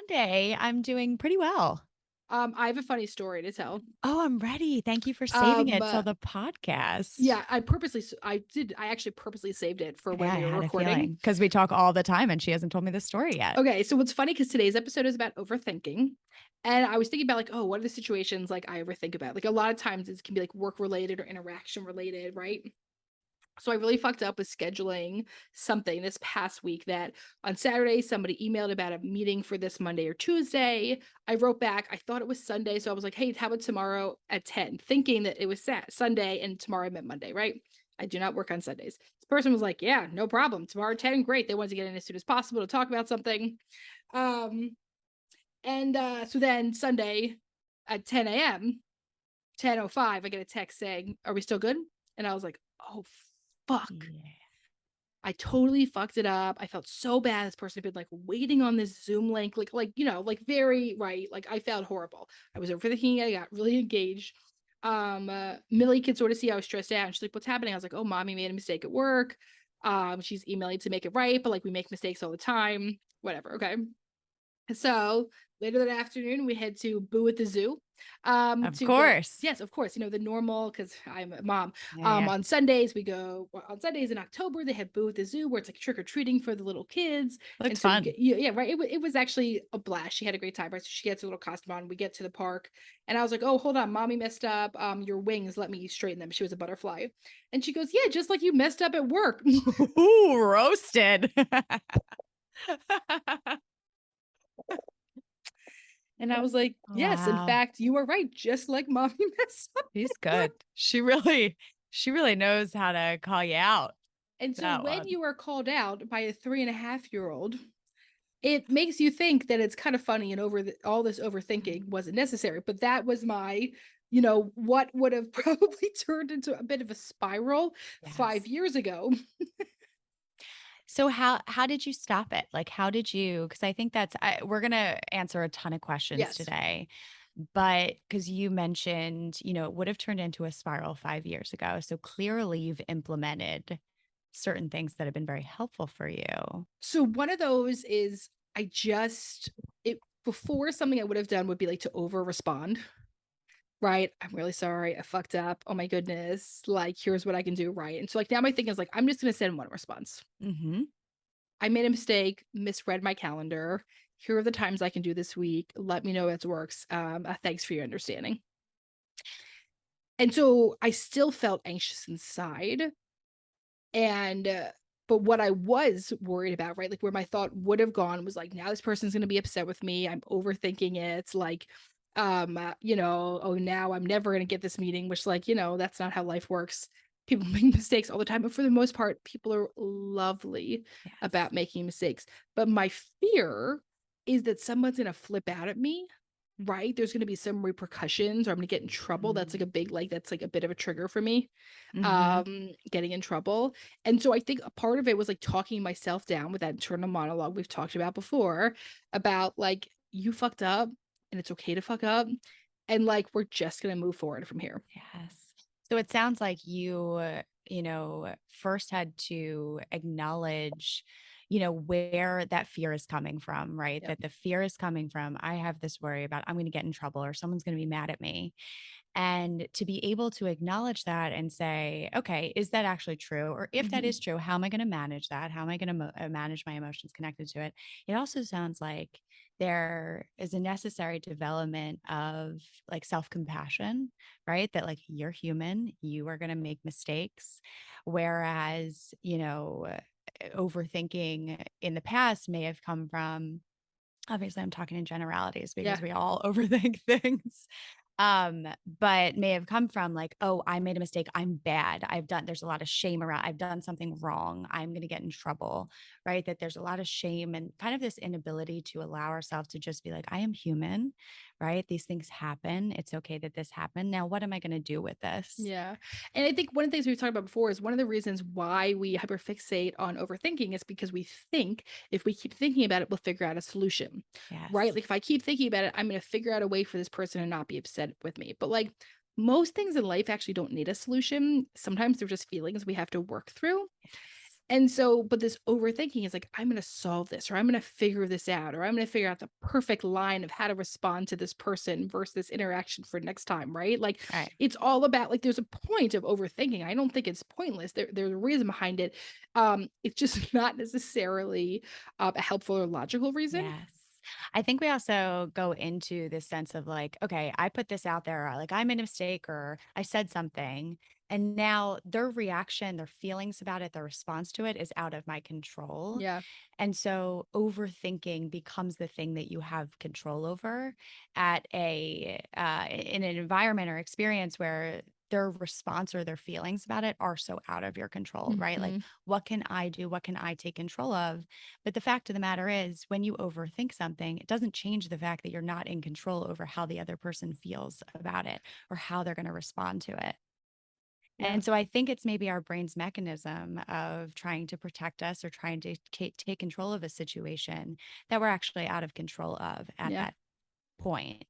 Monday. I'm doing pretty well. I have a funny story to tell. Oh, I'm ready. Thank you for saving Um, it uh, till the podcast. yeah, I actually purposely saved it for Yeah, when I we were had a recording. feeling because we talk all the time and she hasn't told me the story yet. Okay, so what's funny because today's episode is about overthinking. And I was thinking about like, oh, what are the situations like I overthink about? Like a lot of times it can be like work related or interaction related, right? So I really fucked up with scheduling something this past week that on Saturday somebody emailed about a meeting for this Monday or Tuesday. I wrote back, I thought it was Sunday, so I was like, "Hey, how about tomorrow at 10?" Thinking that it was Sunday and tomorrow I meant Monday, right? I do not work on Sundays. This person was like, "Yeah, no problem. Tomorrow at 10, great." They wanted to get in as soon as possible to talk about something. Um so then Sunday at 10 a.m., 10:05, I get a text saying, "Are we still good?" And I was like, "Oh fuck." Yeah. I totally fucked it up. I felt so bad. This person had been like waiting on this Zoom link, like very right. Like I felt horrible. I was overthinking. I got really engaged. Millie could sort of see I was stressed out, and she's like, "What's happening?" I was like, "Oh, mommy made a mistake at work. She's emailing to make it right, but like we make mistakes all the time. Whatever. Okay." So later that afternoon, we head to Boo at the Zoo. Of To go. course. Yes, of course. The normal because I'm a mom. Yeah, yeah. On Sundays we go. On Sundays in October they have Boo at the Zoo where it's like trick or treating for the little kids, and Looks so you fun. get yeah right. It was actually a blast. She had a great time. Right, so she gets her little costume on. We get to the park, and I was like, "Oh, hold on, mommy messed up. Your wings. Let me straighten them." She was a butterfly, and she goes, "Yeah, just like you messed up at work." Ooh, roasted. And I was like, "Yes, in Wow. fact, you are right. Just like mommy messed up She's at work." good. She really knows how to call you out. And so That when one. you are called out by a 3.5-year-old, it makes you think that it's kind of funny and all this overthinking wasn't necessary. But that was what would have probably turned into a bit of a spiral 5 Yes. years ago. So how did you stop it? Like how did you because I think we're going to answer a ton of questions Yes. today. But cuz you mentioned, it would have turned into a spiral 5 years ago. So clearly you've implemented certain things that have been very helpful for you. So one of those is I just it before something I would have done would be like to over respond. Right? I'm really sorry. I fucked up. Oh my goodness. Like, here's what I can do. Right. And so, like, now my thing is like, I'm just going to send one response. Mhm. I made a mistake, misread my calendar. Here are the times I can do this week. Let me know if it works. Thanks for your understanding. And so I still felt anxious inside. And, but what I was worried about, right? Like, where my thought would have gone was like, now this person's going to be upset with me. I'm overthinking it. Like, oh, now I'm never going to get this meeting, which, like, that's not how life works. People make mistakes all the time. But for the most part, people are lovely Yes. about making mistakes. But my fear is that someone's going to flip out at me. Right. There's going to be some repercussions or I'm going to get in trouble. That's like a bit of a trigger for me, Mhm. getting in trouble. And so I think a part of it was like talking myself down with that internal monologue we've talked about before about like, you fucked up and it's okay to fuck up. And like, we're just going to move forward from here. Yes. So it sounds like you first had to acknowledge, where that fear is coming from, right? Yep. That the fear is coming from, I have this worry about I'm going to get in trouble or someone's going to be mad at me. And to be able to acknowledge that and say, okay, is that actually true? Or if that is Mhm. true, how am I going to manage that? How am I going to manage my emotions connected to it? It also sounds like there is a necessary development of like self compassion, right? That like you're human, you are going to make mistakes. Whereas, overthinking in the past may have come from, obviously, I'm talking in generalities because Yeah. we all overthink things. But may have come from like, oh, I made a mistake. I'm bad. There's a lot of shame around, I've done something wrong. I'm going to get in trouble, right? That there's a lot of shame and kind of this inability to allow ourselves to just be like, I am human, right? These things happen. It's okay that this happened. Now, what am I going to do with this? Yeah. And I think one of the things we've talked about before is one of the reasons why we hyperfixate on overthinking is because we think if we keep thinking about it, we'll figure out a solution, right? Yes. Like if I keep thinking about it, I'm going to figure out a way for this person to not be upset with me. But like most things in life actually don't need a solution. Sometimes they're just feelings we have to work through. Yes. And so, but this overthinking is like, I'm going to solve this, or I'm going to figure this out, or I'm going to figure out the perfect line of how to respond to this person versus this interaction for next time, right? Like, Right. it's all about like, there's a point of overthinking. I don't think it's pointless. There's a reason behind it. It's just not necessarily a helpful or logical reason. Yes. I think we also go into this sense of like, okay, I put this out there, like I made a mistake or I said something. And now their reaction, their feelings about it, their response to it is out of my control. Yeah. And so overthinking becomes the thing that you have control over at in an environment or experience where their response or their feelings about it are so out of your control, right? Like, Hmm. what can I do? What can I take control of? But the fact of the matter is, when you overthink something, it doesn't change the fact that you're not in control over how the other person feels about it or how they're going to respond to it. Yeah. And so I think it's maybe our brain's mechanism of trying to protect us or trying to take control of a situation that we're actually out of control of at Yeah. that point.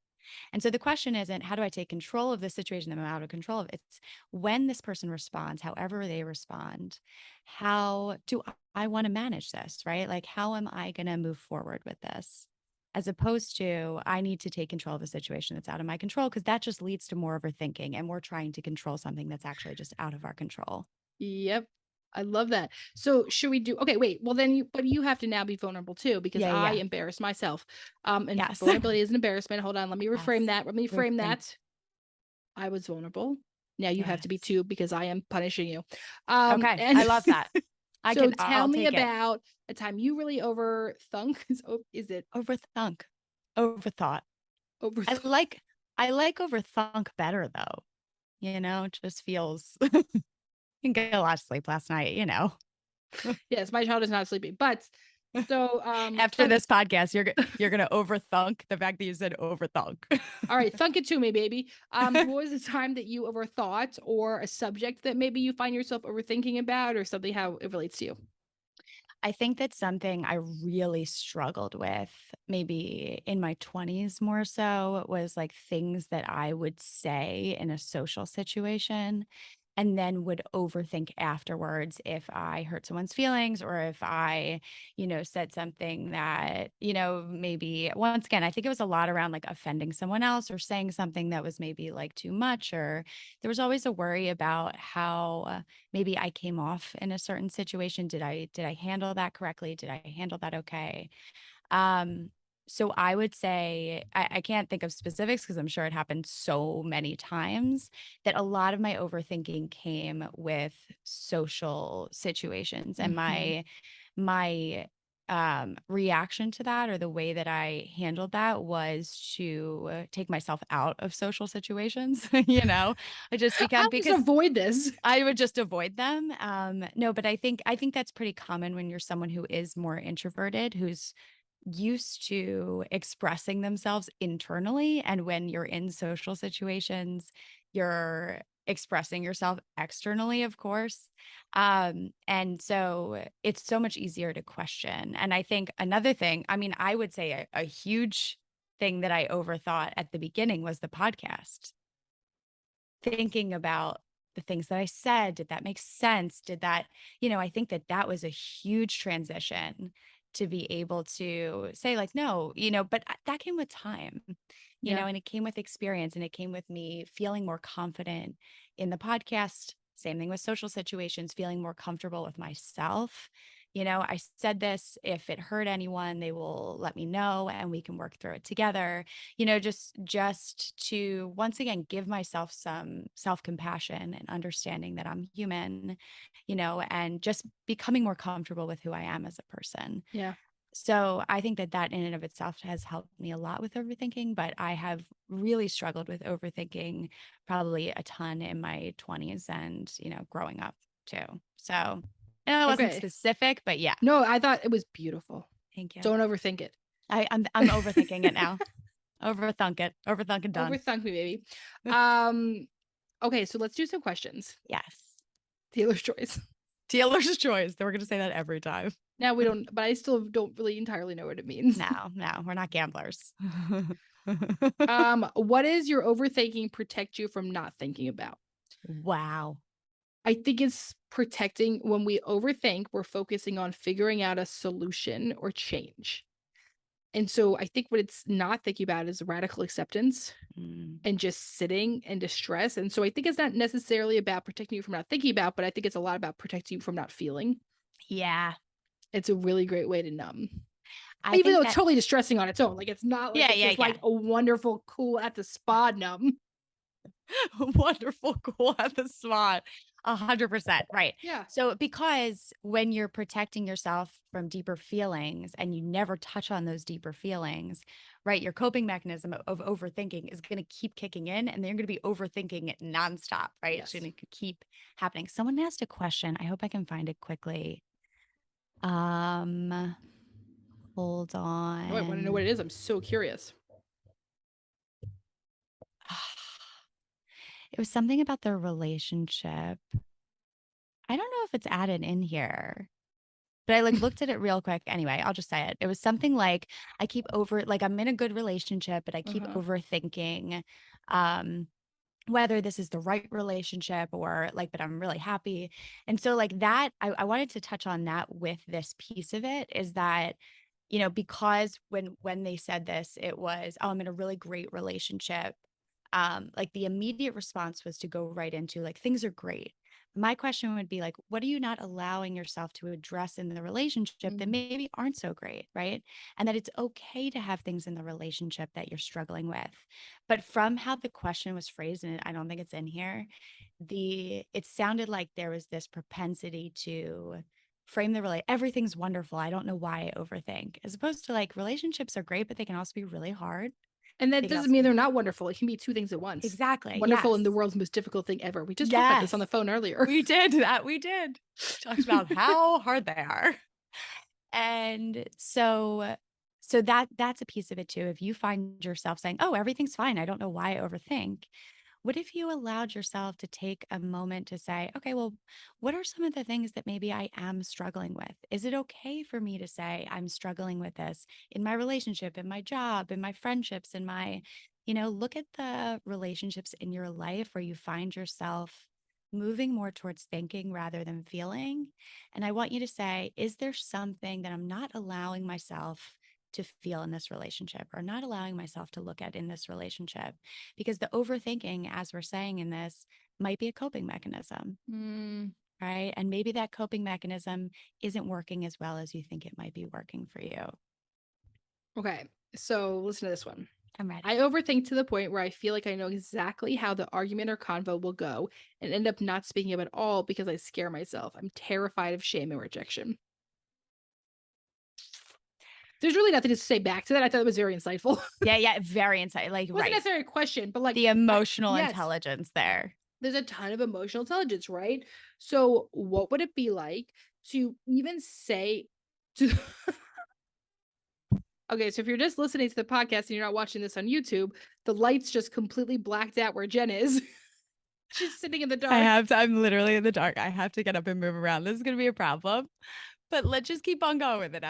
And so the question isn't, how do I take control of the situation that I'm out of control of? It's when this person responds, however they respond, how do I want to manage this, right? Like, how am I going to move forward with this? As opposed to, I need to take control of a situation that's out of my control, because that just leads to more overthinking and we're trying to control something that's actually just out of our control. Yep. I love that. So should we do okay, wait. Well then you have to now be vulnerable too because Yeah, I yeah. embarrassed myself. And Yes. vulnerability is an embarrassment. Hold on, let me reframe Yes. that. Let me frame Reframe. that. I was vulnerable. Now you have to be Yes. too because I am punishing you. Okay. And I love that. so tell I'll me take it. about a time you really overthunk. Is it Overthunk. Overthought. I overthought? like I like overthunk better though, it just feels didn't get a lot of sleep last night, you know. Yes, my child is not sleeping. But so After this podcast, you're gonna overthunk the fact that you said overthunk. all right, thunk it to me, baby. What was the time that you overthought or a subject that maybe you find yourself overthinking about or something how it relates to you? I think that's something I really struggled with maybe in my 20s more so was like things that I would say in a social situation and then would overthink afterwards if I hurt someone's feelings or if I, said something that, maybe once again, I think it was a lot around like offending someone else or saying something that was maybe like too much, or there was always a worry about how maybe I came off in a certain situation. Did I handle that correctly? Did I handle that okay? Um, so I would say I can't think of specifics because I'm sure it happened so many times that a lot of my overthinking came with social situations and Mhm. my reaction to that or the way that I handled that was to take myself out of social situations, I just become I'll just because avoid this. I would just avoid them. No, but I think that's pretty common when you're someone who is more introverted, who's used to expressing themselves internally. And when you're in social situations, you're expressing yourself externally, of course. And so it's so much easier to question. And I think another thing, I mean, I would say a huge thing that I overthought at the beginning was the podcast, thinking about the things that I said. Did that make sense? I think that that was a huge transition to be able to say, like, no, but that came with time, Yeah. and it came with experience and it came with me feeling more confident in the podcast. Same thing with social situations, feeling more comfortable with myself. I said this, if it hurt anyone, they will let me know and we can work through it together, just to once again give myself some self-compassion and understanding that I'm human, and just becoming more comfortable with who I am as a person. Yeah. So I think that that in and of itself has helped me a lot with overthinking, but I have really struggled with overthinking probably a ton in my 20s and, growing up too. So I know it wasn't Okay. specific, but yeah, No, I thought it was beautiful. thank you. Don't overthink it. I'm overthinking it now. Overthunk it. Overthunk and done. Overthunk me, baby. Um, okay, so let's do some questions. Yes. Dealer's choice. Dealer's choice. We're gonna say that every time. Now we don't, but I still don't really entirely know what it means. No, no, we're not gamblers. What is your overthinking protect you from not thinking about? Wow. I think it's protecting when we overthink, we're focusing on figuring out a solution or change. And so I think what it's not thinking about is radical acceptance Mm. and just sitting in distress. And so I think it's not necessarily about protecting you from not thinking about, but I think it's a lot about protecting you from not feeling. Yeah. It's a really great way to numb. I Even though think it's that totally distressing on its own. Like it's not like yeah, it's yeah, just yeah. like a wonderful, cool at the spa numb. Wonderful, cool at the spot. 100%. Right. Yeah. So, because when you're protecting yourself from deeper feelings and you never touch on those deeper feelings, right, your coping mechanism of overthinking is going to keep kicking in and then you're going to be overthinking it nonstop, right? It's Yes. going to keep happening. Someone asked a question. I hope I can find it quickly. Um, Hold Oh, I want to know what on. it is. I'm so curious. It was something about their relationship. I don't know if it's added in here. But I, like, looked at it real quick. Anyway, I'll just say it. It was something like, I'm in a good relationship, but I keep Uh-huh. overthinking, um, whether this is the right relationship or, like, but I'm really happy. And so, like, that I wanted to touch on that with this piece of it is that, because when they said this, it was, "Oh, I'm in a really great relationship." Like, the immediate response was to go right into, like, "Things are great." My question would be like, what are you not allowing yourself to address in the relationship that Mhm. maybe aren't so great, right? And that it's okay to have things in the relationship that you're struggling with. But from how the question was phrased, and I don't think it's in here, it sounded like there was this propensity to frame everything's wonderful. I don't know why I overthink, as opposed to like relationships are great, but they can also be really hard. And that They can doesn't also mean be they're not wonderful. It can be two things at once. exactly. Wonderful and the Yes. world's most difficult thing ever. We just talked about this on Yes. the phone earlier. We did that. We did. Talked about how hard they are. And so that's a piece of it too. If you find yourself saying, "Oh, everything's fine. I don't know why I overthink." What if you allowed yourself to take a moment to say, "Okay, well, what are some of the things that maybe I am struggling with? Is it okay for me to say I'm struggling with this in my relationship, in my job, in my friendships, in my, look at the relationships in your life where you find yourself moving more towards thinking rather than feeling. And I want you to say, is there something that I'm not allowing myself to feel in this relationship or not allowing myself to look at in this relationship? Because the overthinking, as we're saying in this, might be a coping mechanism, Mm, right? And maybe that coping mechanism isn't working as well as you think it might be working for you. okay. So listen to this one. I'm I ready. overthink to the point where I feel like I know exactly how the argument or convo will go and end up not speaking up at all because I scare myself. I'm terrified of shame and rejection. There's really nothing to say back to that. I thought it was very insightful. Yeah, yeah, very insight. Like, Wasn't right. necessarily a question, but like, The emotional yes, intelligence there. there's a ton of emotional intelligence, right? So, what would it be like to even say to okay, so if you're just listening to the podcast and you're not watching this on YouTube, the lights just completely blacked out where Jen is. She's sitting in the dark. I'm literally in the dark. I have to get up and move around. This is going to be a problem, but let's just keep on going with it.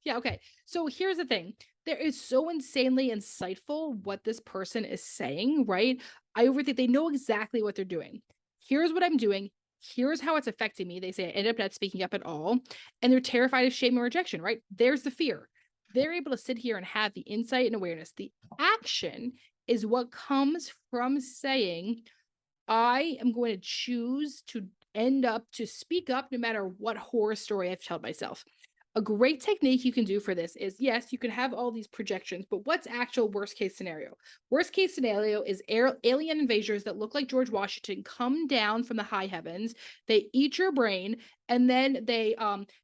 Yeah, okay. So here's the thing. There is so insanely insightful what this person is saying, right? I overthink they know exactly what they're doing. Here's what I'm doing. Here's how it's affecting me. They say I end up not speaking up at all. And they're terrified of shame and rejection, right? There's the fear. They're able to sit here and have the insight and awareness. The action is what comes from saying, I am going to choose to end up to speak up no matter what horror story I've told myself. A great technique you can do for this is yes, you can have all these projections, but what's actual worst case scenario? Worst case scenario is alien invaders that look like George Washington come down from the high heavens. They eat your brain and then they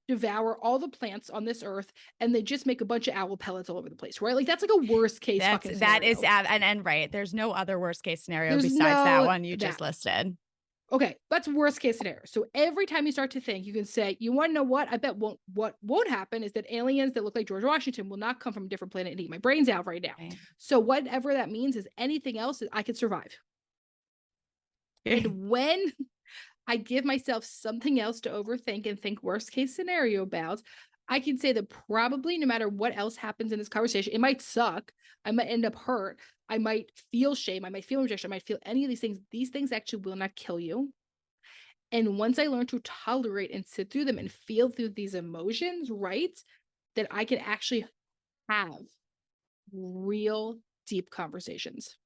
devour all the plants on this earth and they just make a bunch of owl pellets all over the place, right? Like that's like a worst case fucking That is, scenario. and right. There's no other worst case scenario There's besides that no one you just that. listed. Okay, that's worst case scenario. So every time you start to think, you can say, "You want to know what? I bet what won't happen is that aliens that look like George Washington will not come from a different planet and eat my brains out right now." Right. So whatever that means is anything else I could survive. And when I give myself something else to overthink and think worst case scenario about, I can say that probably no matter what else happens in this conversation, it might suck. I might end up hurt. I might feel shame. I might feel rejection. I might feel any of these things. These things actually will not kill you And once I learn to tolerate and sit through them and feel through these emotions, right, that I can actually have real deep conversations.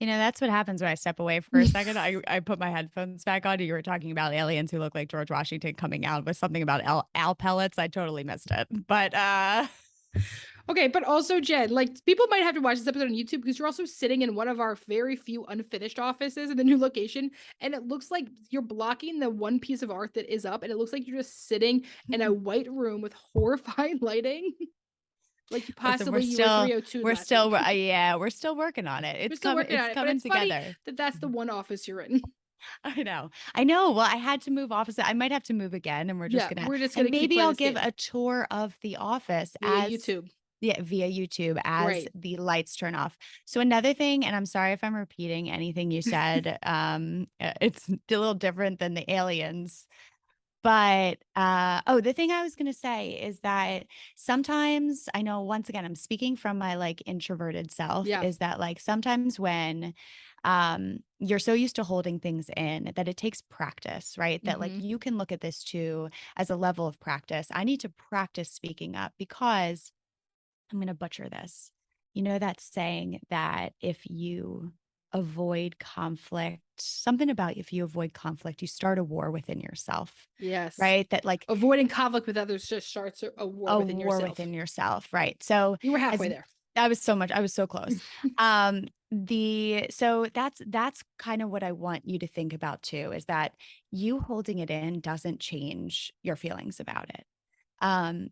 That's what happens when I step away for a second. I put my headphones back on. You were talking about aliens who look like George Washington coming out with something about owl pellets. I totally missed it. But Okay, but also, Jen, like people might have to watch this episode on YouTube because you're also sitting in one of our very few unfinished offices in the new location, and it looks like you're blocking the one piece of art that is up, and it looks like you're just sitting in a white room with horrifying lighting, like listen, possibly you were 302 last week. yeah, we're still working on it. We're still working It's on it, but coming it's funny together. that that's the Mhm. one office you're in. I know. I know. Well, I had to move office. I might have to move again, and we're just Yeah, gonna we're just and gonna keep maybe playing I'll this give game a tour of the office via as YouTube. yeah, via YouTube as Great. the lights turn off. So another thing, and I'm sorry if I'm repeating anything you said, it's a little different than the aliens. But oh, the thing I was gonna say is that sometimes I know once again I'm speaking from my like introverted self, Yeah. is that like sometimes when you're so used to holding things in that it takes practice, right? That like Mhm. you can look at this too as a level of practice. I need to practice speaking up because I'm going to butcher this. You know that saying that if you avoid conflict, something about if you avoid conflict, you start a war within yourself, Yes. right? That like Avoiding conflict with others just starts a war a within war yourself. within yourself, right? So You were halfway as there. I was so close. So that's kind of what I want you to think about too, is that you holding it in doesn't change your feelings about it.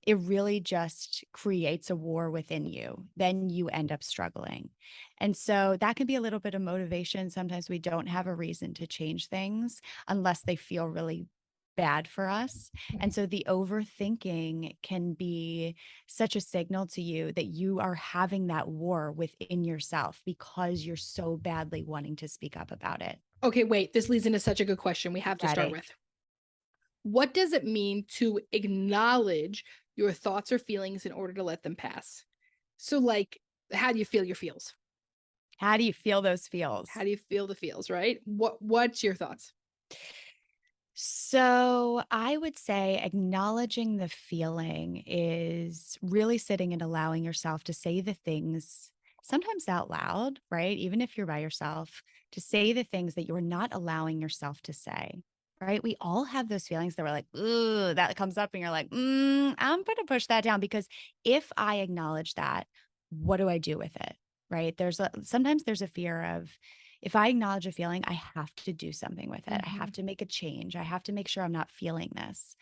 It really just creates a war within you. Then you end up struggling. And so that can be a little bit of motivation. Sometimes we don't have a reason to change things unless they feel really bad for us. And so the overthinking can be such a signal to you that you are having that war within yourself because you're so badly wanting to speak up about it. Okay, wait, this leads into such a good question we have to start Ready? with. What does it mean to acknowledge your thoughts or feelings in order to let them pass? So, like, how do you feel your feels? How do you feel those How feels? do you feel the feels, right? What's your thoughts? So I would say acknowledging the feeling is really sitting and allowing yourself to say the things sometimes out loud, right? Even if you're by yourself, to say the things that you're not allowing yourself to say, right? We all have those feelings that we're like, ooh, that comes up and you're like, I'm going to push that down because if I acknowledge that, what do I do with it? Right. Sometimes there's a fear of, if I acknowledge a feeling, I have to do something with it. I have Mhm. to make a change. I have to make sure I'm not feeling this.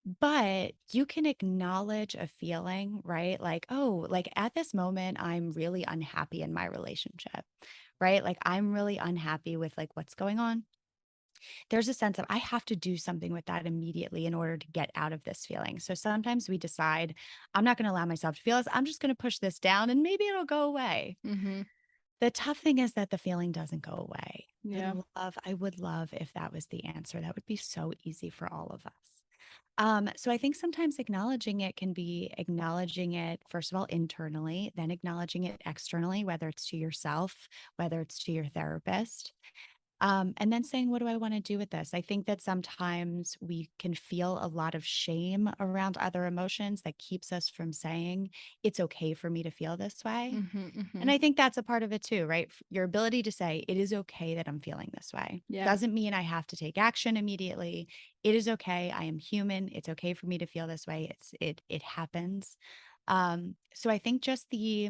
But you can acknowledge a feeling, right? Like, oh, like at this moment, I'm really unhappy in my relationship, right? Like I'm really unhappy with like what's going on. There's a sense of I have to do something with that immediately in order to get out of this feeling. So sometimes we decide, I'm not going to allow myself to feel this. I'm just going to push this down and maybe it'll go away. Mhm. The tough thing is that the feeling doesn't go away. Yeah. I would love if that was the answer. That would be so easy for all of us. So I think sometimes acknowledging it can be acknowledging it, first of all, internally, then acknowledging it externally, whether it's to yourself, whether it's to your therapist. And then saying, what do I want to do with this? I think that sometimes we can feel a lot of shame around other emotions that keeps us from saying, it's okay for me to feel this way. Mhm. And Mhm. I think that's a part of it too, right? Your ability to say, it is okay that I'm feeling this way. Yeah. Doesn't mean I have to take action immediately. It is okay. I am human. It's okay for me to feel this way. It happens. So I think just the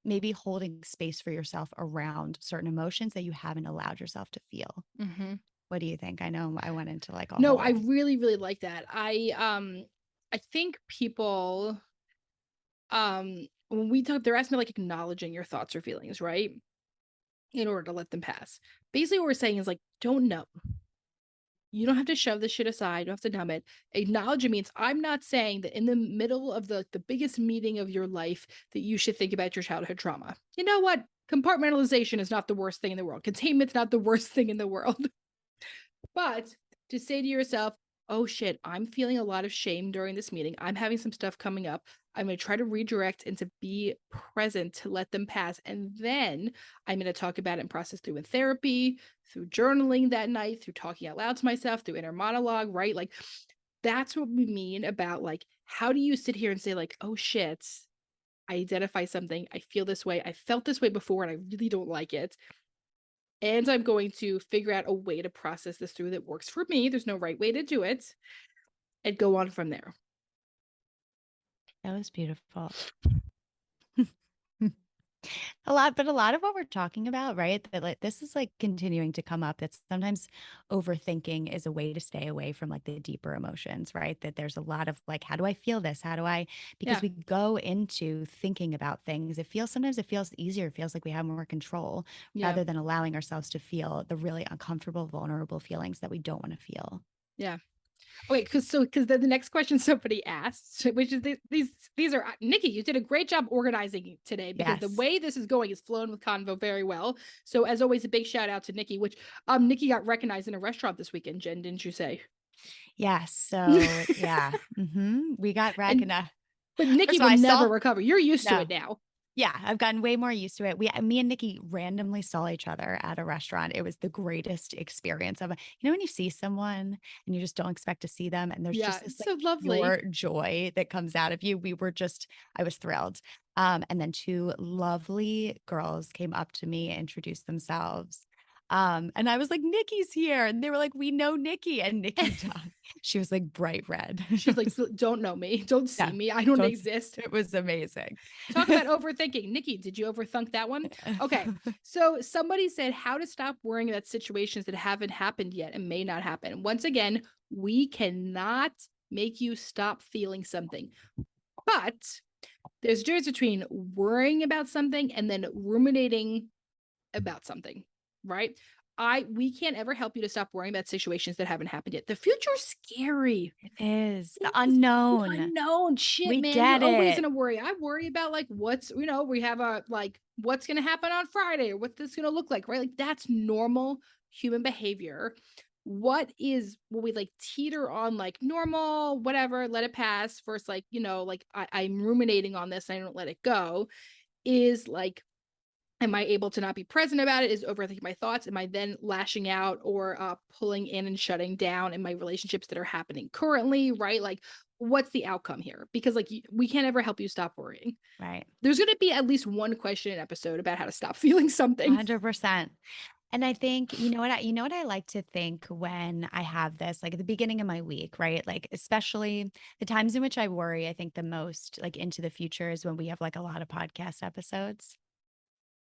maybe holding space for yourself around certain emotions that you haven't allowed yourself to feel. Mhm. What do you think? I know I went into like a No, I whole really, really like that. I think people when we talk they're asking me like acknowledging your thoughts or feelings, right? In order to let them pass. Basically what we're saying is like, don't know. You don't have to shove this shit aside. You don't have to numb it. Acknowledge it means I'm not saying that in the middle of the biggest meeting of your life that you should think about your childhood trauma. You know what? Compartmentalization is not the worst thing in the world. Containment's not the worst thing in the world. But to say to yourself, oh shit, I'm feeling a lot of shame during this meeting. I'm having some stuff coming up. I'm going to try to redirect and to be present to let them pass. And then I'm going to talk about it and process through in therapy, through journaling that night, through talking out loud to myself, through inner monologue, right? Like that's what we mean about like, how do you sit here and say, like, oh shit, I identify something, I feel this way, I felt this way before, and I really don't like it. And I'm going to figure out a way to process this through that works for me. There's no right way to do it, and go on from there. That was beautiful. But a lot of what we're talking about, right? That like this is like continuing to come up. That sometimes overthinking is a way to stay away from like the deeper emotions, right? That there's a lot of like, how do I feel this? How do I, because Yeah. we go into thinking about things. Sometimes it feels easier. It feels like we have more control Yeah. rather than allowing ourselves to feel the really uncomfortable, vulnerable feelings that we don't want to feel. Yeah. Wait, because the next question somebody asked, which is these are Nikki, you did a great job organizing today because the Yes. way this is going is flowing with convo very well. So as always, a big shout out to Nikki, which Nikki got recognized in a restaurant this weekend, Jen, didn't you say? Yes. So yeah. We got And recognized. but Nikki First of all, will I never saw, recover. You're used to it no. now. Yeah, I've gotten way more used to it. Me and Nikki randomly saw each other at a restaurant. It was the greatest experience of, when you see someone and you just don't expect to see them, and there's Yeah, just this it's like so lovely. pure joy that comes out of you. I was thrilled. And then two lovely girls came up to me, introduced themselves. And I was like, Nikki's here. And they were like, we know Nikki. And Nikki, she was like bright red. She's like, don't know me, don't see Yeah, me, I don't don't, exist. it was amazing. Talk about overthinking. Nikki, did you overthink that one? Okay. So somebody said how to stop worrying about situations that haven't happened yet and may not happen. Once again, we cannot make you stop feeling something. But there's a difference between worrying about something and then ruminating about something, right? We can't ever help you to stop worrying about situations that haven't happened yet. The future's scary. It is the It's the unknown. unknown. Shit, We man. You're get always it. gonna worry. I worry about like we have a like what's gonna happen on Friday or what this gonna look like, right? Like that's normal human behavior. What we like teeter on like normal, whatever, let it pass versus like, like I'm ruminating on this and I don't let it go is like am I able to not be present about it? Is overthinking my thoughts? Am I then lashing out or pulling in and shutting down in my relationships that are happening currently? Right? Like, what's the outcome here? Because like we can't ever help you stop worrying. Right. There's going to be at least one question an episode about how to stop feeling something. 100%. And I think, you know what I like to think when I have this, like at the beginning of my week, right? Like, especially the times in which I worry, I think the most like into the future is when we have like a lot of podcast episodes.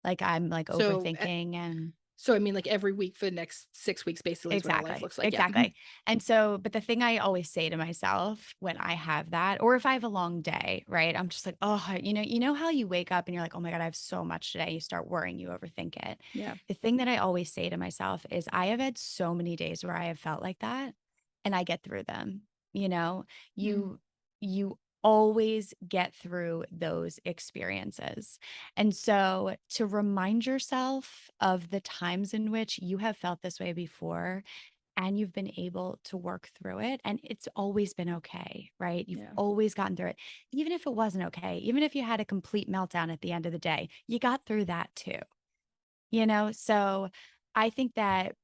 Like I'm like So, overthinking and so I mean, like every week for the next 6 weeks, basically, is what our life exactly, looks like. Yeah. exactly. And so, but the thing I always say to myself when I have that, or if I have a long day, right? I'm just like, oh, you know how you wake up and you're like, oh my God, I have so much today. You start worrying, you overthink it. Yeah. The thing that I always say to myself is I have had so many days where I have felt like that and I get through them. You know, Mm, you always get through those experiences. And so to remind yourself of the times in which you have felt this way before and you've been able to work through it and it's always been okay, right? You've yeah. always gotten through it. Even if it wasn't okay, even if you had a complete meltdown at the end of the day, you got through that too. So I think that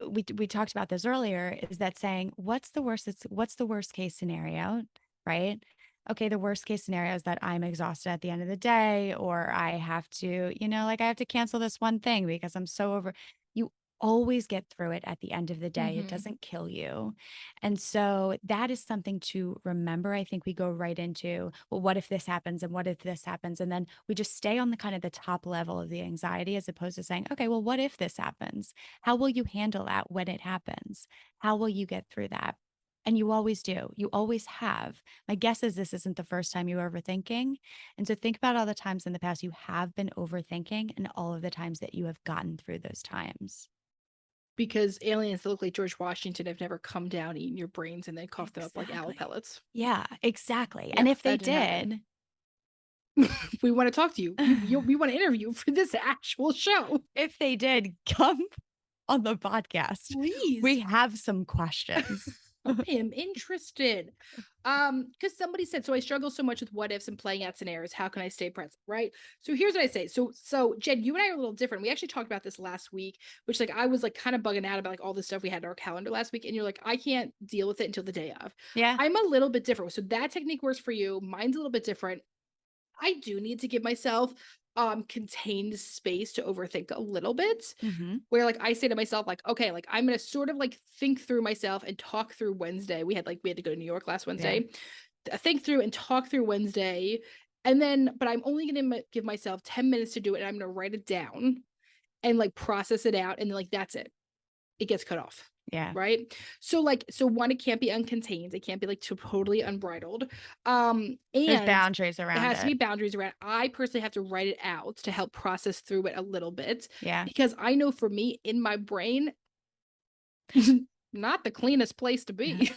we talked about this earlier is that saying what's the worst case scenario, right? Okay, the worst case scenario is that I'm exhausted at the end of the day or I have to, like I have to cancel this one thing because I'm so over. You always get through it at the end of the day. It Hmm. doesn't kill you. And so that is something to remember. I think we go right into, well, what if this happens and what if this happens? And then we just stay on the kind of the top level of the anxiety as opposed to saying, okay, well, what if this happens? How will you handle that when it happens? How will you get through that? And you always do. You always have. My guess is this isn't the first time you're overthinking. And so think about all the times in the past you have been overthinking and all of the times that you have gotten through those times. Because aliens that look like George Washington have never come down, eaten your brains, and then coughed them up like owl Exactly. pellets. Yeah, exactly. And Yeah, if they that didn't happen. did, We want to talk to you. We want to interview for this actual show. if they did come on the podcast, Please. we have some questions. I am interested. Because somebody said, so I struggle so much with what ifs and playing out scenarios. How can I stay present? Right. So here's what I say. So Jen, you and I are a little different. We actually talked about this last week, which like I was like kind of bugging out about like all the stuff we had in our calendar last week. And you're like, I can't deal with it until the day of. Yeah. I'm a little bit different. So that technique works for you. Mine's a little bit different. I do need to give myself contained space to overthink a little bit, Hmm. where like I say to myself like, okay, like I'm going to sort of like think through myself and talk through Wednesday. We had to go to New York last Yeah. Wednesday. Think through and talk through Wednesday, and then but I'm only going to give myself 10 minutes to do it, and I'm going to write it down and like process it out, and then like that's it, it gets cut off. Yeah. Right. So like, so one, it can't be uncontained. It can't be like totally unbridled. There's And boundaries it around has to be it. boundaries around. I personally have to write it out to help process through it a little bit, Yeah. because I know for me in my brain, not the cleanest place to Yeah. be.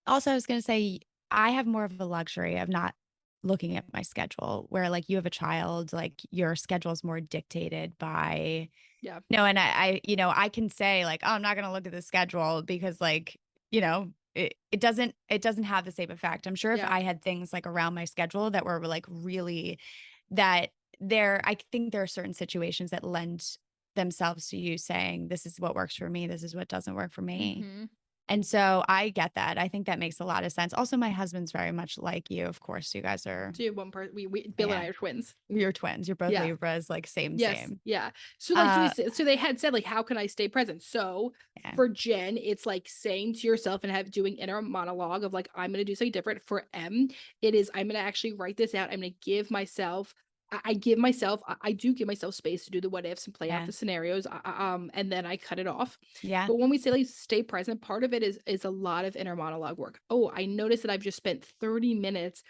Also, I was going to say, I have more of a luxury of not looking at my schedule where like you have a child, like your schedule is more dictated by, Yeah. no, and I can say like, oh, I'm not going to look at the schedule because like, it doesn't have the same effect. I'm sure if Yeah. I had things like around my schedule that were like really that I think there are certain situations that lend themselves to you saying, this is what works for me. This is what doesn't work for me. Hmm. And so I get that. I think that makes a lot of sense. Also, my husband's very much like you. Of course, you guys are, So one part, we Bill and yeah, I are twins. you're twins. You're both Yeah. Libras, like same, Yes, same. yeah. So, like, Uh, so they had said, like, "How can I stay present?" So, yeah, for Jen, it's like saying to yourself and doing inner monologue of like, "I'm gonna do something different." For M, it is, "I'm gonna actually write this out. I'm gonna give myself." I give myself. I do give myself space to do the what ifs and play out yeah, the scenarios. And then I cut it off. yeah. But when we say like stay present, part of it is a lot of inner monologue work. Oh, I noticed that I've just spent 30 minutes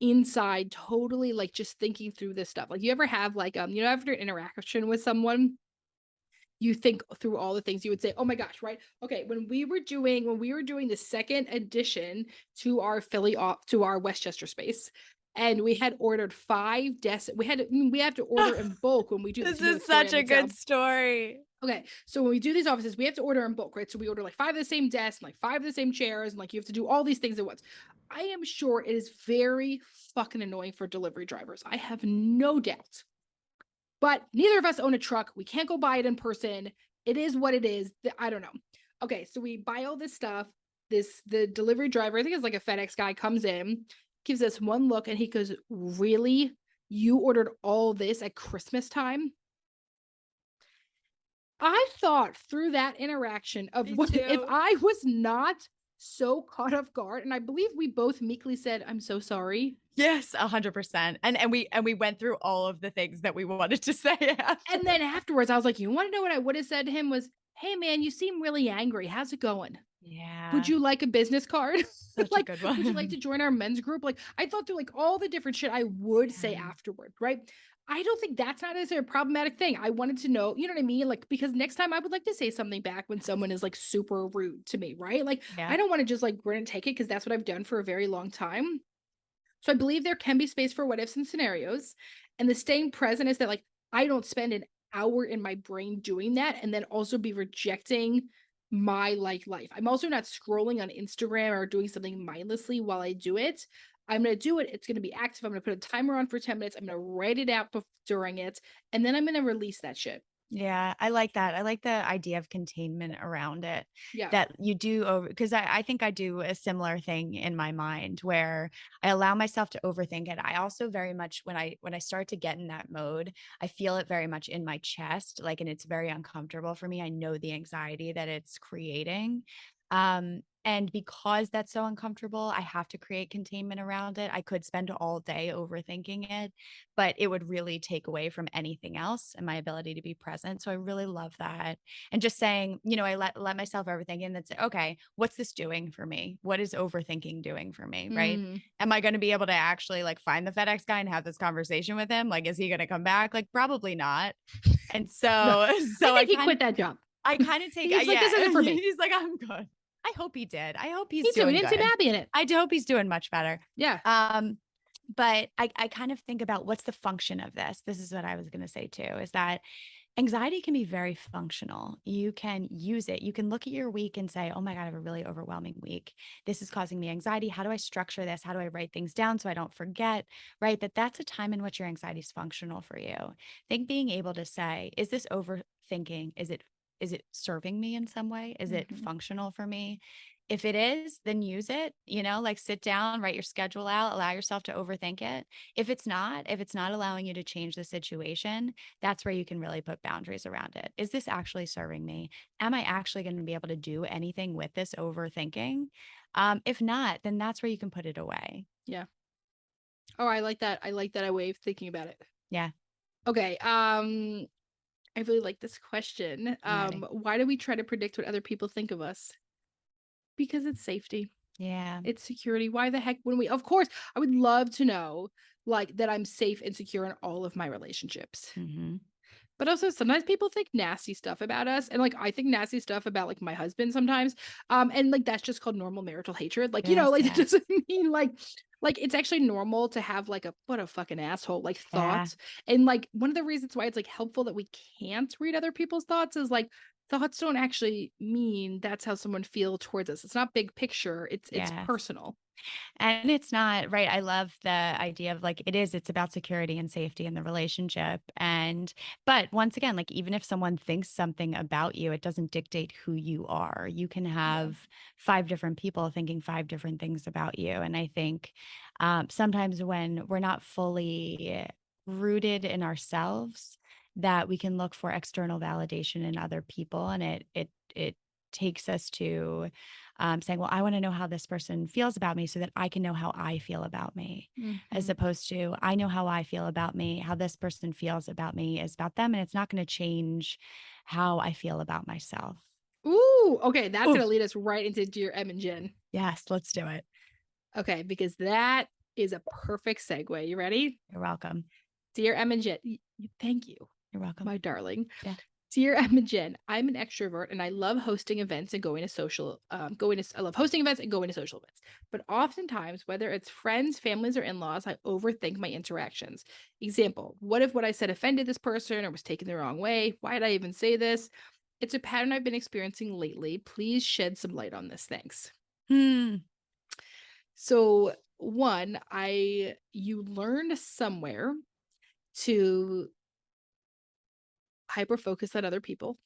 inside totally like just thinking through this stuff. Like you ever have like after an interaction with someone, you think through all the things you would say, "Oh my gosh, right? Okay, when we were doing the second addition to our to our Westchester space, and we had ordered 5 desks. We have to order in bulk when we do this. This You know the is story such I'm a gonna good tell. story. Okay, so when we do these offices, we have to order in bulk, right? So we order like 5 of the same desks, and like 5 of the same chairs, and like you have to do all these things at once. I am sure it is very fucking annoying for delivery drivers. I have no doubt. But neither of us own a truck. We can't go buy it in person. It is what it is. I don't know. Okay, so we buy all this stuff. The delivery driver, I think it's like a FedEx guy, comes in, gives us one look, and he goes, "Really? You ordered all this at Christmas time?" I thought through that interaction of Me what if too. I was not so caught off guard, and I believe we both meekly said, "I'm so sorry." Yes, 100%. And we went through all of the things that we wanted to say after. And then afterwards, I was like, "You wanna know what I would have said to him was, hey man, you seem really angry. How's it going? Would Yeah, you like a business card? such a Like, good would you like to one. join our men's group?" Like, I thought through like all the different shit I would say Yeah, afterward, right? I don't think that's not as a problematic thing. I wanted to know, you know what I mean? Like, because next time I would like to say something back when someone is like super rude to me, right? Like, yeah, I don't want to just like grin and take it because that's what I've done for a very long time. So I believe there can be space for what ifs and scenarios. And the staying present is that like I don't spend an hour in my brain doing that and then also be rejecting my like life. I'm also not scrolling on Instagram or doing something mindlessly while I do it. I'm going to do it. It's going to be active. I'm going to put a timer on for 10 minutes. I'm going to write it out during it. And then I'm going to release that shit. yeah. I like that. I like the idea of containment around it Yeah. that you do over because I think I do a similar thing in my mind where I allow myself to overthink it. I also very much when I start to get in that mode, I feel it very much in my chest, like, and it's very uncomfortable for me. I know the anxiety that it's creating. And because that's so uncomfortable, I have to create containment around it. I could spend all day overthinking it, but it would really take away from anything else and my ability to be present. So I really love that. And just saying, I let myself overthink and then say, okay, what's this doing for me? What is overthinking doing for me? Right. Mm. Am I going to be able to actually like find the FedEx guy and have this conversation with him? Like, is he going to come back? Like, probably not. And No, so, I so think he quit that job. I kind of take, He's like, this yeah, isn't for me. he's like, I'm good. I hope he did. I hope Me he's too. He doing didn't seem good. happy in it. I do hope he's doing much better. Yeah. Um, but I kind of think about what's the function of this. This is what I was going to say too, is that Anxiety can be very functional. You can use it. You can look at your week and say, oh my God, I have a really overwhelming week. This is causing me anxiety. How do I structure this? How do I write things down so I don't forget? Right. That's a time in which your anxiety is functional for you. I think being able to say, is this overthinking? Is it serving me in some way? Is it Mhm. functional for me? If it is, then use it, like sit down, write your schedule out, allow yourself to overthink it. If it's not allowing you to change the situation, that's where you can really put boundaries around it. Is this actually serving me? Am I actually going to be able to do anything with this overthinking? If not, then that's where you can put it away. Yeah. Oh, I like that. I like that way of thinking about it. Yeah, Okay. I really like this question. I'm ready. Why do we try to predict what other people think of us? Because it's safety. Yeah. It's security. Why the heck when we of course, I would love to know, like, that I'm safe and secure in all of my relationships. Hmm. But also sometimes people think nasty stuff about us, and, like, I think nasty stuff about, like, my husband sometimes, and, like, that's just called normal marital hatred, like, Yes. like, it Yes. doesn't mean, like, it's actually normal to have, like, a "What a fucking asshole," like, Yeah. thoughts, and, like, one of the reasons why it's, like, helpful that we can't read other people's thoughts is, like, thoughts don't actually mean that's how someone feel towards us. It's not big picture, it's Yes. personal. And it's not right. I love the idea of like it's about security and safety in the relationship. But once again, like even if someone thinks something about you, it doesn't dictate who you are. You can Yeah. have five different people thinking five different things about you. And I think sometimes when we're not fully rooted in ourselves, that we can look for external validation in other people, and it takes us to saying, well, I want to know how this person feels about me so that I can know how I feel about me, as Mhm. opposed to I know how I feel about me, how this person feels about me is about them. And it's not going to change how I feel about myself. Ooh, okay, that's Oh, gonna lead us right into Dear Em and Jen. yes, let's do it. Okay, because that is a perfect segue. You ready? You're welcome. Dear Em and Jen, thank you, You're welcome. my darling. Yeah. Dear Em and Jen, I'm an extrovert and I love hosting events and going to social, I love hosting events and going to social events. But oftentimes, whether it's friends, families, or in-laws, I overthink my interactions. Example, what if what I said offended this person or was taken the wrong way? Why did I even say this? It's a pattern I've been experiencing lately. Please shed some light on this. Thanks. Hmm. So, one, I you learned somewhere to hyper focus on other people.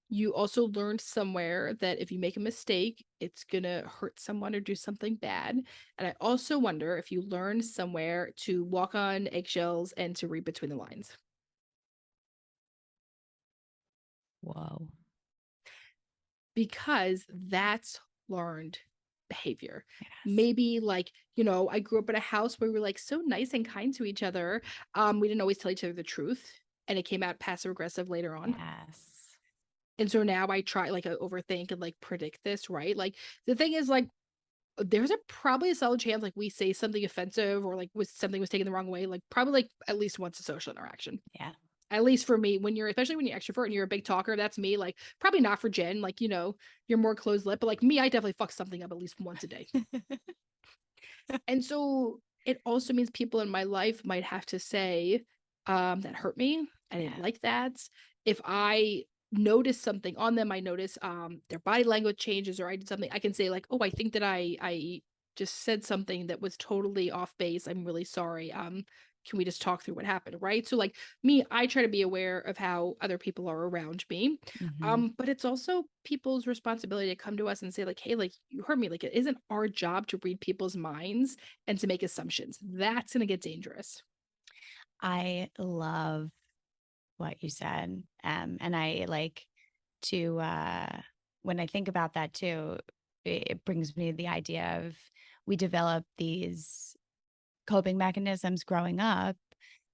You also learned somewhere that if you make a mistake, it's gonna hurt someone or do something bad. And I also wonder if you learned somewhere to walk on eggshells and to read between the lines. Whoa. Because that's learned behavior. Yes. Maybe like, I grew up in a house where we were like so nice and kind to each other. We didn't always tell each other the truth, and it came out passive aggressive later on. Yes. And so now I try like I overthink and like predict this, right? Like the thing is like there's a probably a solid chance like we say something offensive or like was something was taken the wrong way, like probably like at least once a social interaction. Yeah. At least for me, when you're especially when you're extrovert and you're a big talker, that's me. Like, probably not for Jen, like, you're more closed lip, but like me, I definitely fuck something up at least once a day. And so it also means people in my life might have to say, that hurt me. I didn't Yeah. like that. If I notice something on them, I notice their body language changes or I did something, I can say, like, oh, I think that I just said something that was totally off base. I'm really sorry. Can we just talk through what happened? Right. So like me, I try to be aware of how other people are around me. Hmm. But it's also people's responsibility to come to us and say, like, hey, like you heard me. Like it isn't our job to read people's minds and to make assumptions. That's gonna get dangerous. I love what you said. And I like to, when I think about that too, it brings me the idea of we develop these coping mechanisms growing up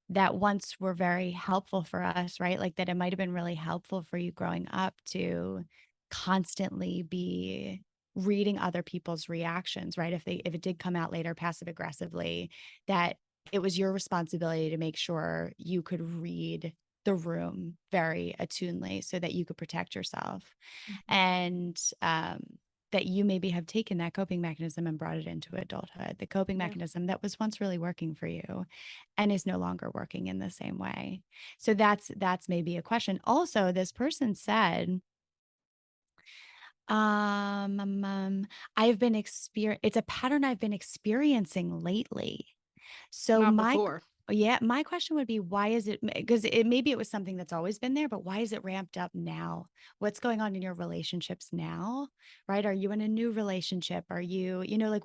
that once were very helpful for us, right? Like that it might have been really helpful for you growing up to constantly be reading other people's reactions, right? If it did come out later passive aggressively, that it was your responsibility to make sure you could read the room very attunely so that you could protect yourself. Mhm. And that you maybe have taken that coping mechanism and brought it into adulthood, the coping Yeah. mechanism that was once really working for you and is no longer working in the same way. So that's maybe a question. Also, this person said, um, um, um, it's a pattern I've been experiencing lately. So Not my before. yeah, my question would be, why is it, because it maybe it was something that's always been there, but why is it ramped up now? What's going on in your relationships now? Right? Are you in a new relationship? Are you, like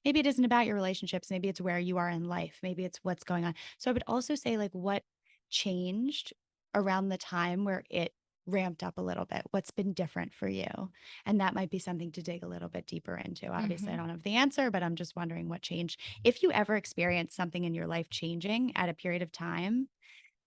maybe it isn't about your relationships, maybe it's where you are in life, maybe it's what's going on. So I would also say, like, what changed around the time where it ramped up a little bit? What's been different for you? And that might be something to dig a little bit deeper into. Obviously, I Mhm. don't have the answer, but I'm just wondering what changed. If you ever experience something in your life changing at a period of time,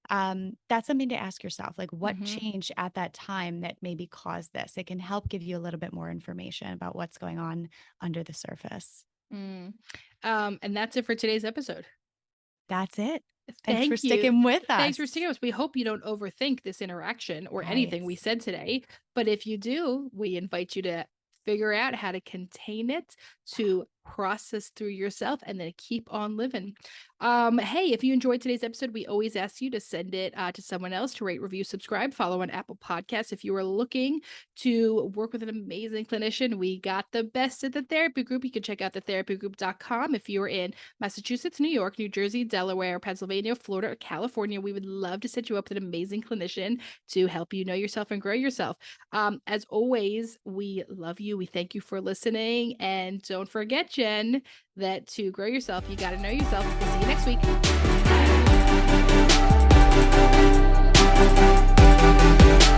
that's something to ask yourself, like, what Mhm. changed at that time that maybe caused this? It can help give you a little bit more information about what's going on under the surface. Mm. And that's it for today's episode. That's it. Thanks for Thank you. sticking with Thanks us. for sticking with us. We hope you don't overthink this interaction or Right. anything we said today. But if you do, we invite you to figure out how to contain it, to process through yourself, and then keep on living. Hey, if you enjoyed today's episode, we always ask you to send it to someone else, to rate, review, subscribe, follow on Apple Podcasts. If you are looking to work with an amazing clinician, we got the best at the therapy group. You can check out thetherapygroup.com. If you're in Massachusetts, New York, New Jersey, Delaware, Pennsylvania, Florida, or California, we would love to set you up with an amazing clinician to help you know yourself and grow yourself. As always, we love you. We thank you for listening. And don't forget, Jen, that to grow yourself, you got to know yourself. We'll see you next week. Bye.